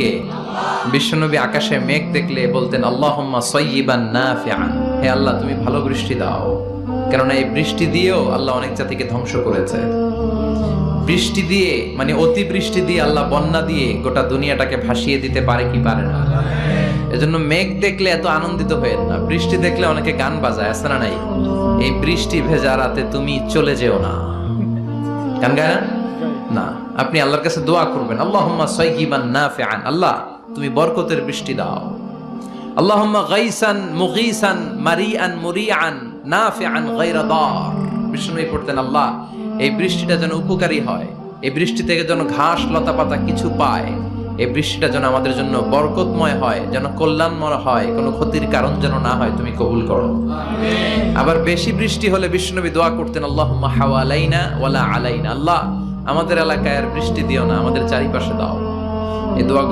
কে? বিশ্বনবী আকাশে মেঘ দেখলে বলতেন আল্লাহুম্মা সাইয়্যিবান নাফিআন, হে আল্লাহ তুমি ভালো বৃষ্টি দাও। কেননা এই বৃষ্টি দিয়েও আল্লাহ অনেক জাতিকে ধ্বংস করেছে। বৃষ্টি দিয়ে মানে অতি বৃষ্টি দিয়ে আল্লাহ বন্যা দিয়ে গোটা দুনিয়াটাকে ভাসিয়ে দিতে পারে কি পারে না? এজন্য মেঘ দেখলে এত আনন্দিত হয়েন না, বৃষ্টি দেখলে অনেকে গান বাজায়, আছে না নাই? এই বৃষ্টি ভেজা রাতে তুমি চলে যেও না, গান গায় না? আপনি আল্লাহর কাছে দোয়া করবেন আল্লাহুম্মা সাইয়্যিবান নাফিআন, আল্লাহ তুমি বরকতের বৃষ্টি দাও। আল্লাহুম্মা গাইসান মুগীসান মারিআন মুরিআন নাফিআন গায়রা দার। বিষ্ণুই পড়তেন আল্লাহ এই বৃষ্টিটা যেন উপকারী হয়, এই বৃষ্টি থেকে যেন ঘাস লতা পাতা কিছু পায়, এই বৃষ্টিটা যেন আমাদের জন্য বরকতময় হয়, যেন কল্যাণময় হয়, কোনো ক্ষতির কারণ যেন না হয়, তুমি কবুল করো। আবার বেশি বৃষ্টি হলে বিষ্ণুনবী দোয়া করতেন আল্লাহুম্মা হাওয়ালাইনা ওয়ালা আলাইনা, আল্লাহ আমাদের এলাকায় আর বৃষ্টি দিও না, আমাদের চারিপাশে দাও। এই দোয়াগুলো